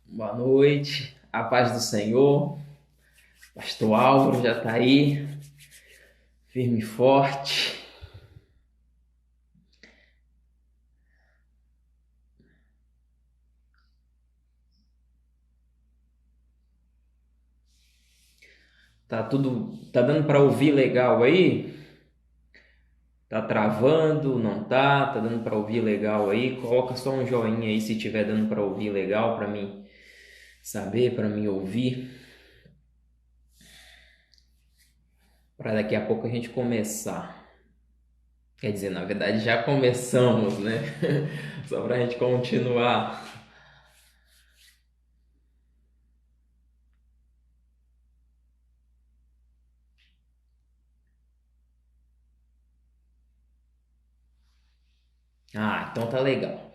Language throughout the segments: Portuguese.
Boa noite, a paz do Senhor. Pastor Álvaro já está aí, firme e forte. Tá dando para ouvir legal aí? Tá travando? Não tá? Tá dando para ouvir legal aí? Coloca só um joinha aí se tiver dando para ouvir legal para mim saber, para mim ouvir, para daqui a pouco a gente começar. Quer dizer, na verdade já começamos, né? Só para a gente continuar. Então tá legal.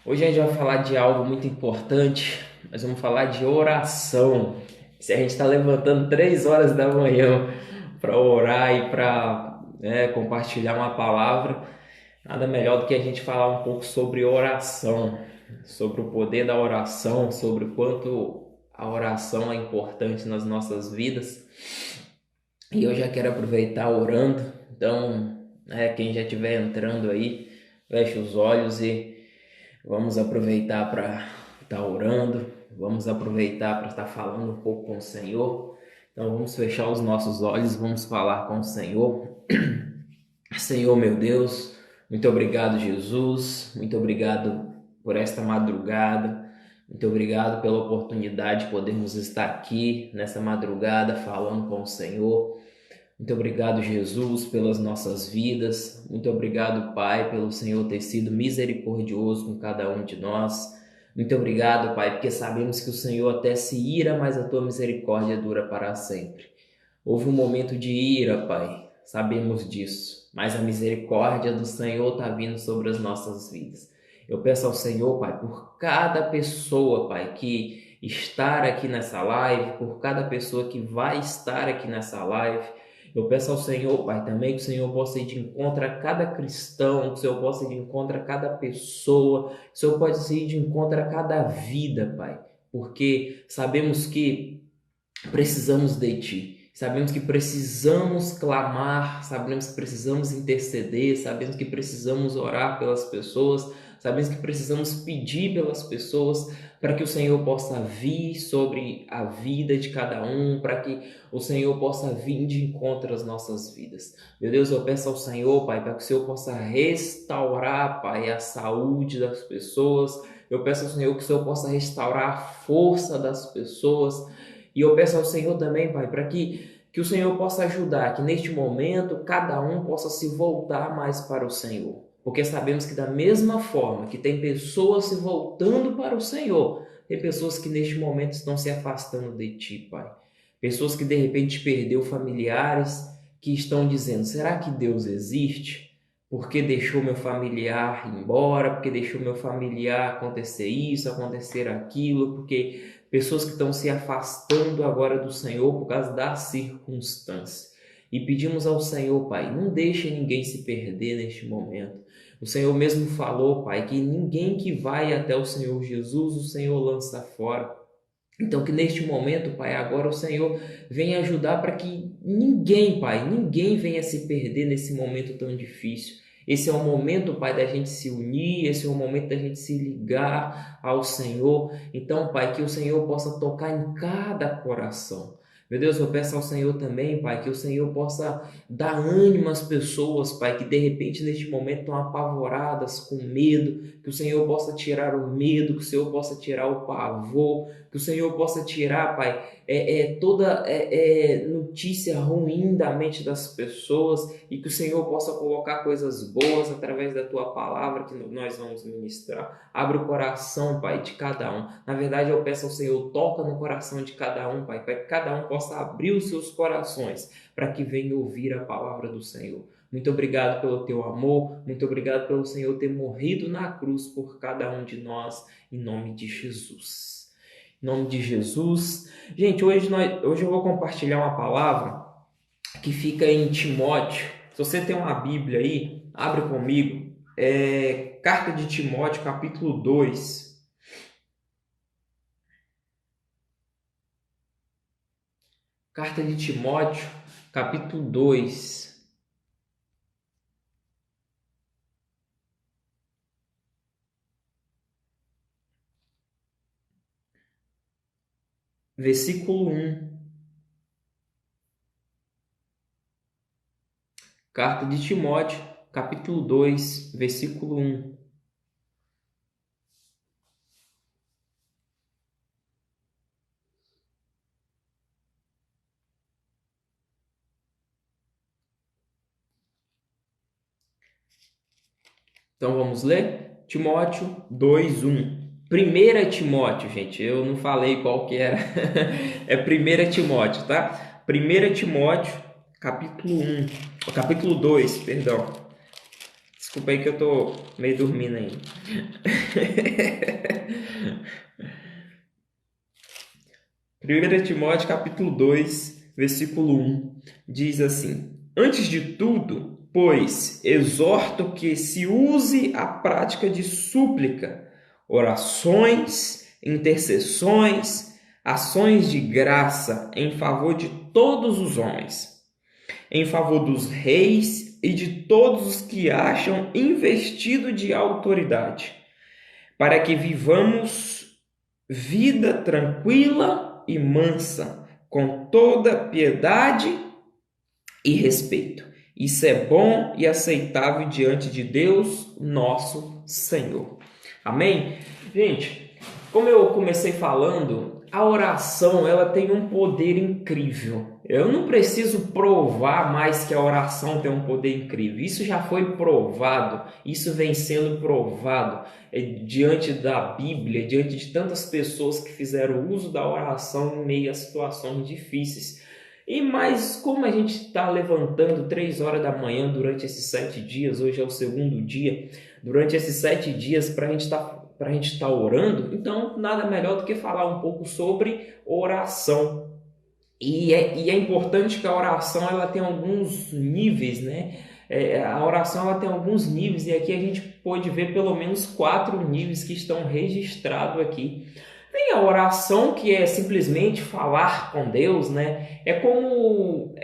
Hoje a gente vai falar de algo muito importante. Nós vamos falar de oração. Se a gente está levantando 3 horas da manhã para orar e para compartilhar uma palavra, nada melhor do que a gente falar um pouco sobre oração, sobre o poder da oração, sobre o quanto a oração é importante nas nossas vidas. E eu já quero aproveitar orando. Então, quem já estiver entrando aí, feche os olhos e vamos aproveitar para estar orando, vamos aproveitar para estar falando um pouco com o Senhor. Então vamos fechar os nossos olhos, vamos falar com o Senhor. Senhor meu Deus, muito obrigado, Jesus, muito obrigado por esta madrugada, muito obrigado pela oportunidade de podermos estar aqui nessa madrugada falando com o Senhor. Muito obrigado, Jesus, pelas nossas vidas. Muito obrigado, Pai, pelo Senhor ter sido misericordioso com cada um de nós. Muito obrigado, Pai, porque sabemos que o Senhor até se ira, mas a tua misericórdia dura para sempre. Houve um momento de ira, Pai, sabemos disso, mas a misericórdia do Senhor está vindo sobre as nossas vidas. Eu peço ao Senhor, Pai, por cada pessoa, Pai, que está aqui nessa live, por cada pessoa que vai estar aqui nessa live. Eu peço ao Senhor, Pai, também que o Senhor possa ir de encontro a cada cristão, que o Senhor possa ir de encontro a cada pessoa, que o Senhor possa ir de encontro a cada vida, Pai, porque sabemos que precisamos de Ti. Sabemos que precisamos clamar, sabemos que precisamos interceder, sabemos que precisamos orar pelas pessoas, sabemos que precisamos pedir pelas pessoas para que o Senhor possa vir sobre a vida de cada um, para que o Senhor possa vir de encontro às nossas vidas. Meu Deus, eu peço ao Senhor, Pai, para que o Senhor possa restaurar, Pai, a saúde das pessoas. Eu peço ao Senhor que o Senhor possa restaurar a força das pessoas. E eu peço ao Senhor também, Pai, para que o Senhor possa ajudar, que neste momento cada um possa se voltar mais para o Senhor. Porque sabemos que da mesma forma que tem pessoas se voltando para o Senhor, tem pessoas que neste momento estão se afastando de Ti, Pai. Pessoas que de repente perdeu familiares, que estão dizendo, será que Deus existe? Porque deixou meu familiar ir embora, porque deixou meu familiar acontecer isso, acontecer aquilo, porque pessoas que estão se afastando agora do Senhor por causa da circunstância. E pedimos ao Senhor, Pai, não deixe ninguém se perder neste momento. O Senhor mesmo falou, Pai, que ninguém que vai até o Senhor Jesus, o Senhor lança fora. Então, que neste momento, Pai, agora o Senhor venha ajudar para que ninguém, Pai, ninguém venha se perder nesse momento tão difícil. Esse é o momento, Pai, da gente se unir, esse é o momento da gente se ligar ao Senhor. Então, Pai, que o Senhor possa tocar em cada coração. Meu Deus, eu peço ao Senhor também, Pai, que o Senhor possa dar ânimo às pessoas, Pai, que de repente neste momento estão apavoradas, com medo, que o Senhor possa tirar o medo, que o Senhor possa tirar o pavor, que o Senhor possa tirar, Pai, toda notícia ruim da mente das pessoas e que o Senhor possa colocar coisas boas através da Tua palavra que nós vamos ministrar. Abre o coração, Pai, de cada um. Na verdade, eu peço ao Senhor, toca no coração de cada um, Pai, para que cada um possa abrir os seus corações para que venha ouvir a palavra do Senhor. Muito obrigado pelo Teu amor, muito obrigado pelo Senhor ter morrido na cruz por cada um de nós, em nome de Jesus. Em nome de Jesus. Gente, hoje eu vou compartilhar uma palavra que fica em Timóteo. Se você tem uma Bíblia aí, abre comigo. Carta de Timóteo, capítulo 2. Carta de Timóteo, capítulo 2, versículo 1. Carta de Timóteo, capítulo 2, versículo 1. Então vamos ler? Timóteo 2:1. Primeira Timóteo, gente, eu não falei qual que era. É Primeira Timóteo, tá? Primeira Timóteo, capítulo 1, capítulo 2, perdão. Desculpa aí que eu tô meio dormindo ainda. 1 Timóteo, capítulo 2, versículo 1, diz assim: Antes de tudo, pois, exorto que se use a prática de súplica, orações, intercessões, ações de graça em favor de todos os homens, em favor dos reis e de todos os que acham investido de autoridade, para que vivamos vida tranquila e mansa, com toda piedade e respeito. Isso é bom e aceitável diante de Deus, nosso Senhor. Amém? Gente, como eu comecei falando, a oração ela tem um poder incrível. Eu não preciso provar mais que a oração tem um poder incrível. Isso já foi provado, isso vem sendo provado diante da Bíblia, diante de tantas pessoas que fizeram uso da oração em meio a situações difíceis. E mais, como a gente está levantando 3 horas da manhã durante esses 7 dias, hoje é o segundo dia, durante esses 7 dias para a gente estar orando, então nada melhor do que falar um pouco sobre oração. E é importante que a oração ela tem alguns níveis, né? A oração ela tem alguns níveis e aqui a gente pode ver pelo menos 4 níveis que estão registrados aqui. Tem a oração que é simplesmente falar com Deus, né? É como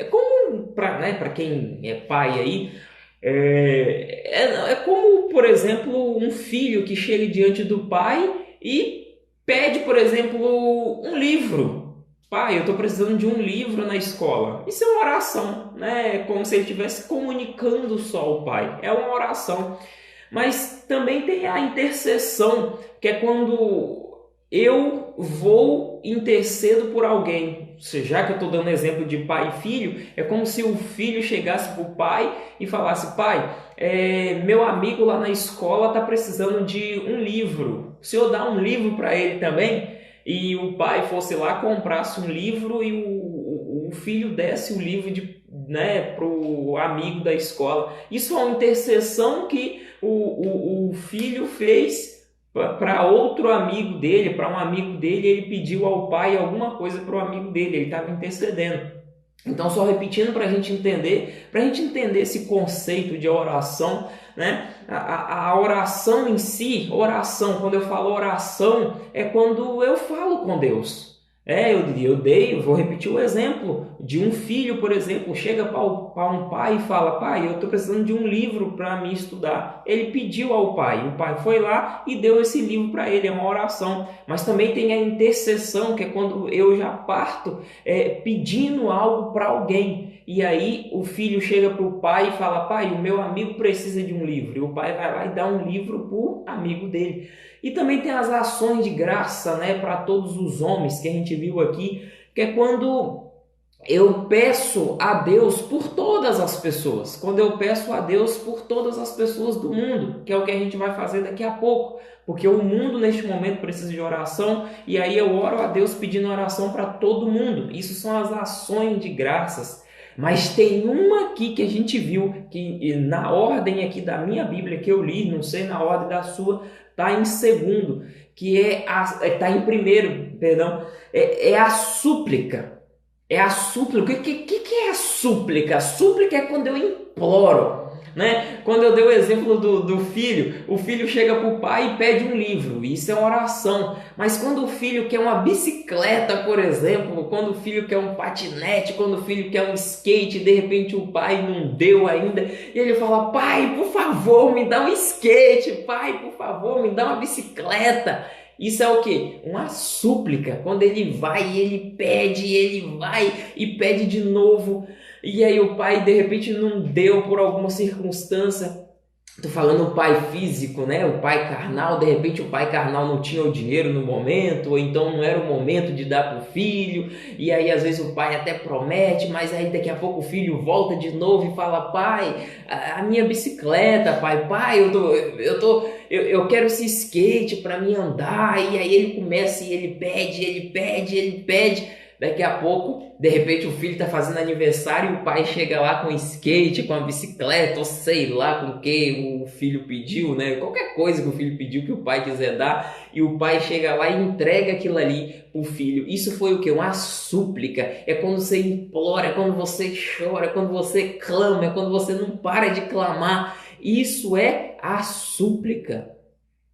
para quem é pai aí, é como, por exemplo, um filho que chega diante do pai e pede, por exemplo, um livro. Pai, eu estou precisando de um livro na escola. Isso é uma oração, né? É como se ele estivesse comunicando só ao pai. É uma oração. Mas também tem a intercessão, que é quando eu vou intercedo por alguém. Ou seja, já que eu estou dando exemplo de pai e filho, é como se o filho chegasse para o pai e falasse: pai, meu amigo lá na escola está precisando de um livro. O senhor dá um livro para ele também? E o pai fosse lá, comprasse um livro e o filho desse o livro para o amigo da escola. Isso é uma intercessão que o filho fez para outro amigo dele, para um amigo dele. Ele pediu ao pai alguma coisa para o amigo dele, ele estava intercedendo. Então, só repetindo para a gente entender esse conceito de oração, né? A oração em si, oração, quando eu falo oração, é quando eu falo com Deus. Vou repetir o exemplo de um filho, por exemplo, chega para um pai e fala: pai, eu estou precisando de um livro para me estudar. Ele pediu ao pai, o pai foi lá e deu esse livro para ele, é uma oração. Mas também tem a intercessão, que é quando eu já parto pedindo algo para alguém. E aí o filho chega para o pai e fala: pai, o meu amigo precisa de um livro. E o pai vai lá e dá um livro para o amigo dele. E também tem as ações de graça, né, para todos os homens que a gente viu aqui, que é quando eu peço a Deus por todas as pessoas. Quando eu peço a Deus por todas as pessoas do mundo, que é o que a gente vai fazer daqui a pouco. Porque o mundo neste momento precisa de oração e aí eu oro a Deus pedindo oração para todo mundo. Isso são as ações de graças. Mas tem uma aqui que a gente viu, que na ordem aqui da minha Bíblia que eu li, não sei na ordem da sua, está em segundo, que está em primeiro, perdão, é a súplica. É a súplica. O que é a súplica? A súplica é quando eu imploro. né? Quando eu dei o exemplo do filho, o filho chega para o pai e pede um livro, isso é oração. Mas quando o filho quer uma bicicleta, por exemplo, quando o filho quer um patinete, quando o filho quer um skate, de repente o pai não deu ainda, e ele fala: pai, por favor, me dá um skate, pai, por favor, me dá uma bicicleta. Isso é o que? Uma súplica. Quando ele vai, ele vai e pede de novo. E aí o pai de repente não deu por alguma circunstância. Tô falando o pai físico, né? O pai carnal, de repente o pai carnal não tinha o dinheiro no momento, ou então não era o momento de dar para o filho, e aí às vezes o pai até promete, mas aí daqui a pouco o filho volta de novo e fala: pai, a minha bicicleta, pai, eu quero esse skate para mim andar, e aí ele começa e ele pede. Daqui a pouco, de repente, o filho está fazendo aniversário e o pai chega lá com skate, com a bicicleta, ou sei lá com o que o filho pediu, né? Qualquer coisa que o filho pediu, que o pai quiser dar, e o pai chega lá e entrega aquilo ali pro filho. Isso foi o que? Uma súplica. É quando você implora, é quando você chora, é quando você clama, é quando você não para de clamar. Isso é a súplica.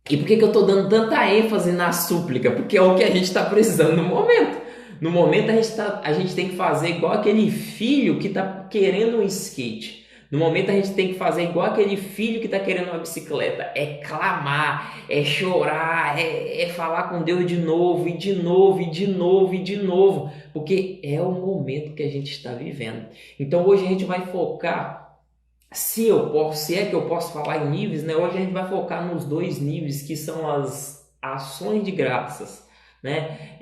E por que eu estou dando tanta ênfase na súplica? Porque é o que a gente está precisando no momento. No momento a gente tem que fazer igual aquele filho que está querendo um skate. No momento a gente tem que fazer igual aquele filho que está querendo uma bicicleta. É clamar, é chorar, é falar com Deus de novo, e de novo, e de novo, e de novo. Porque é o momento que a gente está vivendo. Então hoje a gente vai focar, se é que eu posso falar em níveis, né? Hoje a gente vai focar nos 2 níveis que são as ações de graças, né?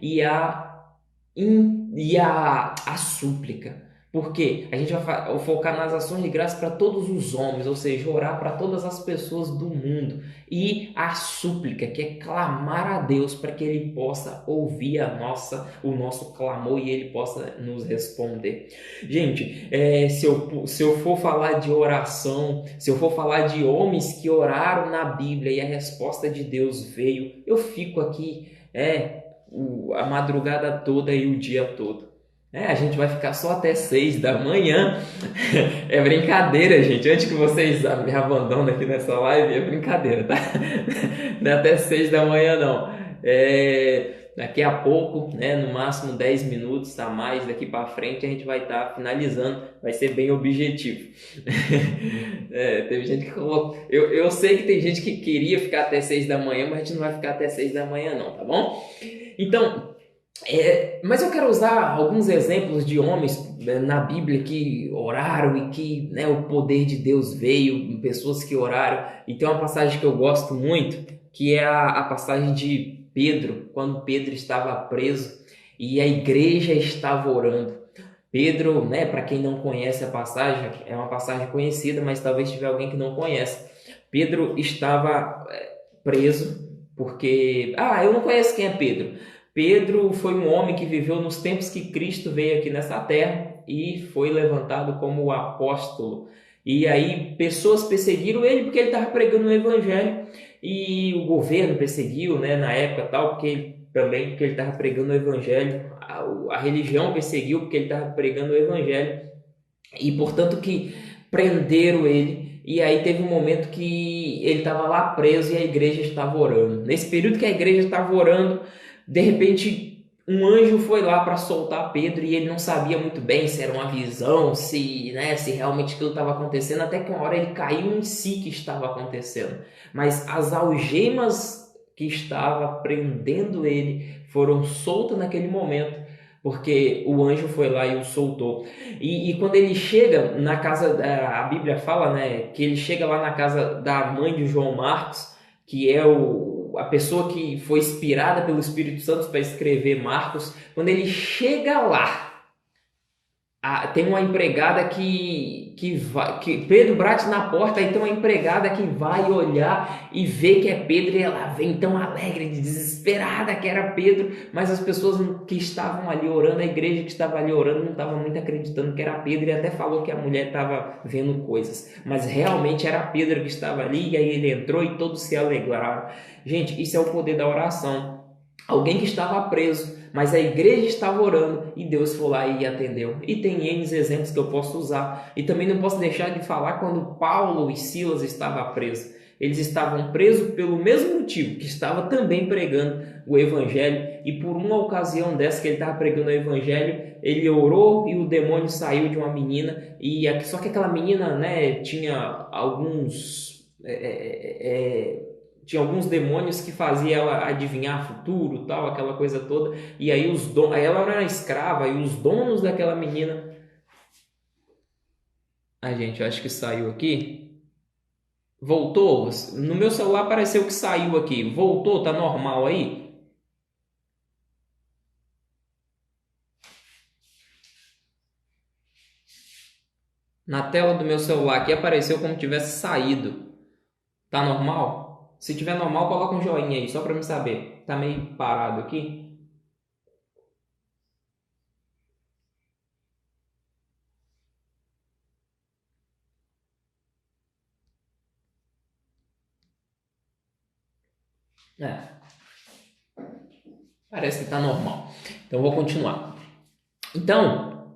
A súplica. Porque a gente vai focar nas ações de graça para todos os homens, ou seja, orar para todas as pessoas do mundo. E a súplica, que é clamar a Deus para que Ele possa ouvir o nosso clamor e Ele possa nos responder. Gente, se eu for falar de oração, se eu for falar de homens que oraram na Bíblia e a resposta de Deus veio, eu fico aqui a madrugada toda e o dia todo. A gente vai ficar só até 6 da manhã. É brincadeira, gente. Antes que vocês me abandonem aqui nessa live, é brincadeira, tá? Não é até 6 da manhã, não. Daqui a pouco, né, no máximo 10 minutos, a mais daqui para frente, a gente vai estar finalizando. Vai ser bem objetivo. Teve gente que colocou. Eu sei que tem gente que queria ficar até 6 da manhã, mas a gente não vai ficar até 6 da manhã, não, tá bom? Então. Mas eu quero usar alguns exemplos de homens, né, na Bíblia que oraram e que, né, o poder de Deus veio, pessoas que oraram. E tem uma passagem que eu gosto muito, que é a passagem de Pedro, quando Pedro estava preso e a igreja estava orando. Pedro, né, para quem não conhece a passagem, é uma passagem conhecida, mas talvez tiver alguém que não conhece. Pedro estava preso porque... eu não conheço quem é Pedro. Pedro foi um homem que viveu nos tempos que Cristo veio aqui nessa terra e foi levantado como apóstolo. E aí pessoas perseguiram ele porque ele estava pregando o evangelho, e o governo perseguiu, né, na época tal, porque ele estava pregando o evangelho. A religião perseguiu porque ele estava pregando o evangelho, e portanto que prenderam ele. E aí teve um momento que ele estava lá preso e a igreja estava orando. Nesse período que a igreja estava orando, de repente um anjo foi lá para soltar Pedro, e ele não sabia muito bem se era uma visão, se realmente aquilo estava acontecendo, até que uma hora ele caiu em si que estava acontecendo. Mas as algemas que estavam prendendo ele foram soltas naquele momento, porque o anjo foi lá e o soltou. E quando ele chega na casa, a Bíblia fala, né, que ele chega lá na casa da mãe de João Marcos, que é a pessoa que foi inspirada pelo Espírito Santo para escrever Marcos. Quando ele chega lá, tem uma empregada que Pedro bate na porta, e tem uma empregada que vai olhar e vê que é Pedro, e ela vem tão alegre, desesperada que era Pedro, mas as pessoas que estavam ali orando, a igreja que estava ali orando, não estava muito acreditando que era Pedro, e até falou que a mulher estava vendo coisas, mas realmente era Pedro que estava ali. E aí ele entrou e todos se alegraram. Gente, isso é o poder da oração. alguém que estava preso, mas a igreja estava orando e Deus foi lá e atendeu. E tem N exemplos que eu posso usar. E também não posso deixar de falar quando Paulo e Silas estavam presos. Eles estavam presos pelo mesmo motivo, que estava também pregando o evangelho. E por uma ocasião dessa que ele estava pregando o evangelho, ele orou e o demônio saiu de uma menina. Só que aquela menina, né, tinha alguns demônios que faziam ela adivinhar futuro, tal, aquela coisa toda. E aí aí ela era escrava e os donos daquela menina. Ai, gente, eu acho que saiu aqui. Voltou? No meu celular apareceu que saiu aqui. Voltou? Tá normal aí? Na tela do meu celular aqui apareceu como tivesse saído. Tá normal? Se tiver normal, coloca um joinha aí, só para me saber. Tá meio parado aqui. É, parece que tá normal. Então eu vou continuar. Então,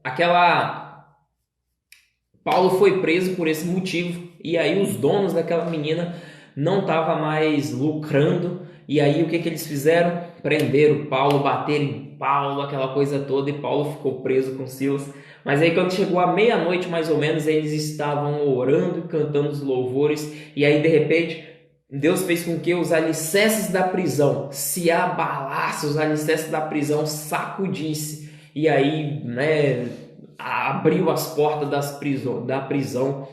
aquela Paulo foi preso por esse motivo e aí os donos daquela menina não estavam mais lucrando e aí o que eles fizeram? Prenderam Paulo, bateram em Paulo, aquela coisa toda, e Paulo ficou preso com Silas. Mas aí quando chegou a meia-noite mais ou menos, eles estavam orando e cantando os louvores e aí de repente Deus fez com que os alicerces da prisão se abalassem, os alicerces da prisão sacudissem e aí, né, abriu as portas da prisão,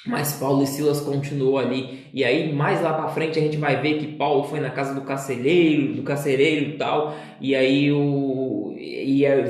mas Paulo e Silas continuou ali. E aí mais lá para frente a gente vai ver que Paulo foi na casa do carcereiro e tal. E aí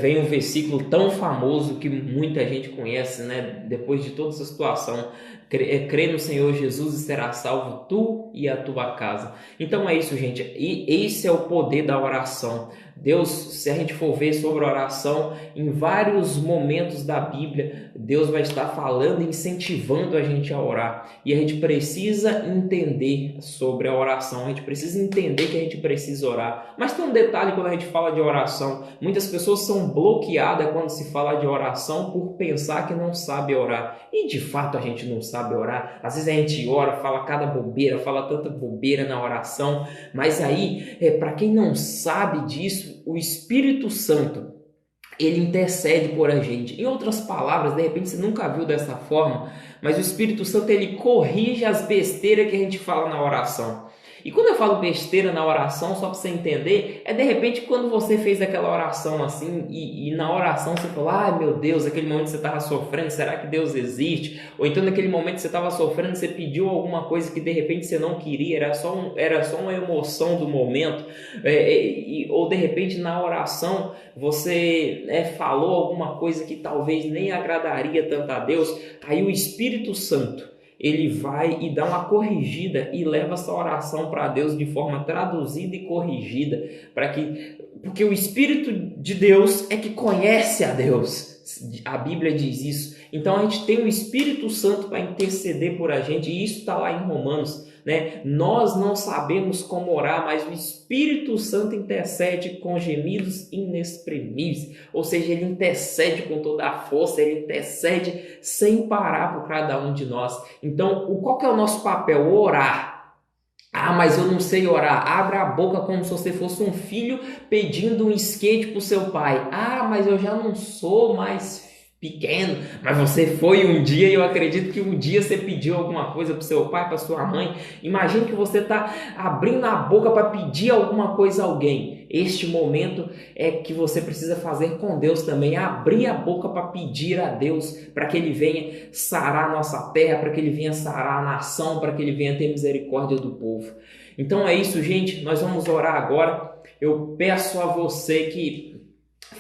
vem um versículo tão famoso que muita gente conhece, né? Depois de toda essa situação, crê no Senhor Jesus e será salvo tu e a tua casa. Então é isso, gente. E esse é o poder da oração. Deus, se a gente for ver sobre oração, em vários momentos da Bíblia, Deus vai estar falando, incentivando a gente a orar. E a gente precisa entender sobre a oração, a gente precisa entender que a gente precisa orar. Mas tem um detalhe quando a gente fala de oração: muitas pessoas são bloqueadas quando se fala de oração por pensar que não sabe orar. E de fato a gente não sabe orar. Às vezes a gente ora, fala cada bobeira, fala tanta bobeira na oração. Mas aí, para quem não sabe disso, o Espírito Santo, ele intercede por a gente. Em outras palavras, de repente você nunca viu dessa forma, mas o Espírito Santo, ele corrige as besteiras que a gente fala na oração. E quando eu falo besteira na oração, só para você entender, é de repente quando você fez aquela oração assim e na oração você falou: ai meu Deus, aquele momento que você estava sofrendo, será que Deus existe? Ou então naquele momento que você estava sofrendo, você pediu alguma coisa que de repente você não queria, era só uma emoção do momento, ou de repente na oração você falou alguma coisa que talvez nem agradaria tanto a Deus. Aí o Espírito Santo, ele vai e dá uma corrigida e leva essa oração para Deus de forma traduzida e corrigida, porque o Espírito de Deus é que conhece a Deus. A Bíblia diz isso. Então a gente tem o Espírito Santo para interceder por a gente, e isso está lá em Romanos, né? Nós não sabemos como orar, mas o Espírito Santo intercede com gemidos inexprimíveis. Ou seja, ele intercede com toda a força, ele intercede sem parar por cada um de nós. Então, qual que é o nosso papel? Orar. Ah, mas eu não sei orar. Abra a boca como se você fosse um filho pedindo um skate para o seu pai. Ah, mas eu já não sou mais pequeno, mas você foi um dia, e eu acredito que um dia você pediu alguma coisa para o seu pai, para sua mãe. Imagine que você está abrindo a boca para pedir alguma coisa a alguém. Este momento é que você precisa fazer com Deus também, abrir a boca para pedir a Deus, para que Ele venha sarar a nossa terra, para que Ele venha sarar a nação, para que Ele venha ter misericórdia do povo. Então é isso, gente, nós vamos orar agora. Eu peço a você que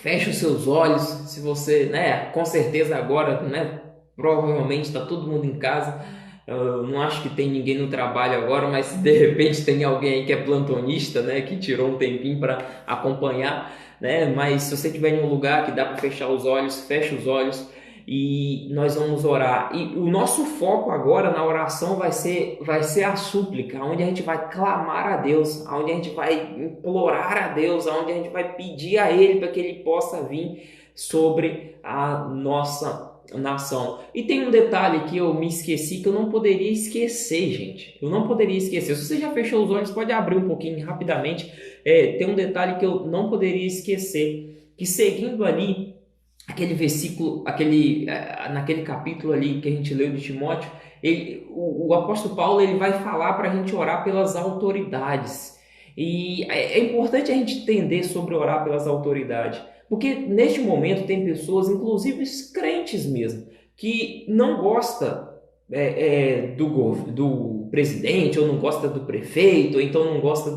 feche os seus olhos. Se você, né, com certeza agora, né, provavelmente está todo mundo em casa. Eu não acho que tem ninguém no trabalho agora, mas se de repente tem alguém aí que é plantonista, né, que tirou um tempinho para acompanhar, né, mas se você estiver em um lugar que dá para fechar os olhos, feche os olhos. e nós vamos orar. E o nosso foco agora na oração vai ser a súplica, onde a gente vai clamar a Deus, onde a gente vai implorar a Deus, onde a gente vai pedir a Ele para que Ele possa vir sobre a nossa nação. E tem um detalhe que eu me esqueci, que eu não poderia esquecer, gente. Eu não poderia esquecer. Se você já fechou os olhos, pode abrir um pouquinho rapidamente. Tem um detalhe que eu não poderia esquecer, que seguindo ali aquele versículo, naquele capítulo ali que a gente leu de Timóteo, o apóstolo Paulo ele vai falar para a gente orar pelas autoridades. E é importante a gente entender sobre orar pelas autoridades, porque neste momento tem pessoas, inclusive crentes mesmo, que não gostam do presidente, ou não gosta do prefeito, ou então não gosta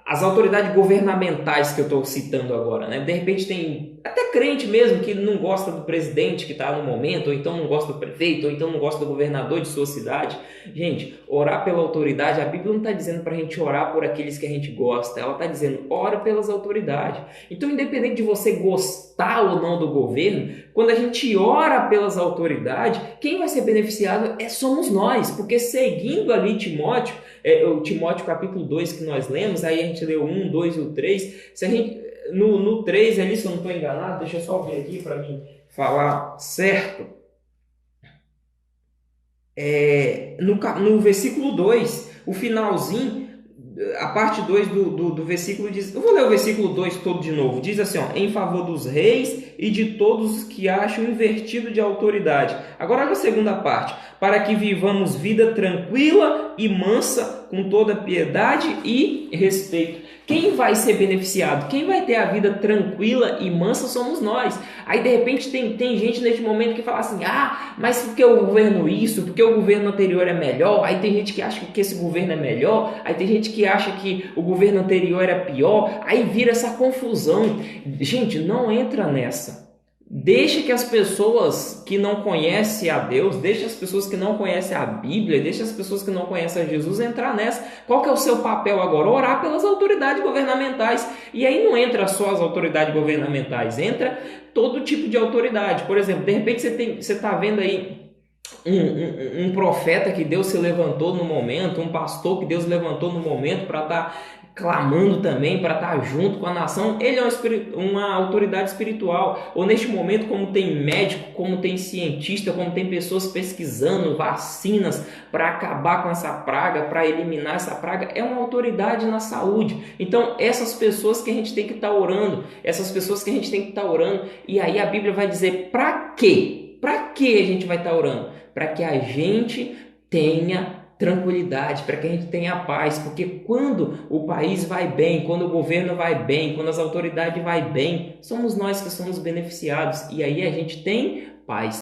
as autoridades governamentais que eu estou citando agora, né? De repente tem até crente mesmo que não gosta do presidente que está no momento, ou então não gosta do prefeito, ou então não gosta do governador de sua cidade. Gente, orar pela autoridade, a Bíblia não está dizendo para a gente orar por aqueles que a gente gosta, ela está dizendo ora pelas autoridades. Então, independente de você gostar ou não do governo, quando a gente ora pelas autoridades, quem vai ser beneficiado somos nós, porque seguindo ali Timóteo, o Timóteo capítulo 2 que nós lemos, aí a gente leu 1, 2 e o 3, se a gente, no 3 ali, se eu não estou enganado, deixa eu só ver aqui para mim falar certo, no versículo 2, o finalzinho, a parte 2 do versículo diz, eu vou ler o versículo 2 todo de novo, diz assim, ó, em favor dos reis e de todos os que acham invertido de autoridade. Agora olha a segunda parte, para que vivamos vida tranquila e mansa, com toda piedade e respeito. Quem vai ser beneficiado? Quem vai ter a vida tranquila e mansa somos nós. Aí de repente tem gente neste momento que fala assim, mas porque o governo isso, porque o governo anterior é melhor, aí tem gente que acha que esse governo é melhor, aí tem gente que acha que o governo anterior era pior, aí vira essa confusão. Gente, não entra nessa. Deixa que as pessoas que não conhecem a Deus, deixa as pessoas que não conhecem a Bíblia, deixa as pessoas que não conhecem a Jesus entrar nessa. Qual que é o seu papel agora? Orar pelas autoridades governamentais. E aí não entra só as autoridades governamentais, entra todo tipo de autoridade. Por exemplo, de repente você está vendo aí um profeta que Deus se levantou no momento, um pastor que Deus levantou no momento para estar clamando também, para estar junto com a nação. Ele é uma autoridade espiritual. Ou neste momento, como tem médico, como tem cientista, como tem pessoas pesquisando vacinas para acabar com essa praga, para eliminar essa praga, é uma autoridade na saúde. Então essas pessoas que a gente tem que estar orando, e aí a Bíblia vai dizer para quê? Para que a gente vai estar orando? Para que a gente tenha tranquilidade, para que a gente tenha paz, porque quando o país vai bem, quando o governo vai bem, quando as autoridades vai bem, somos nós que somos beneficiados, e aí a gente tem paz.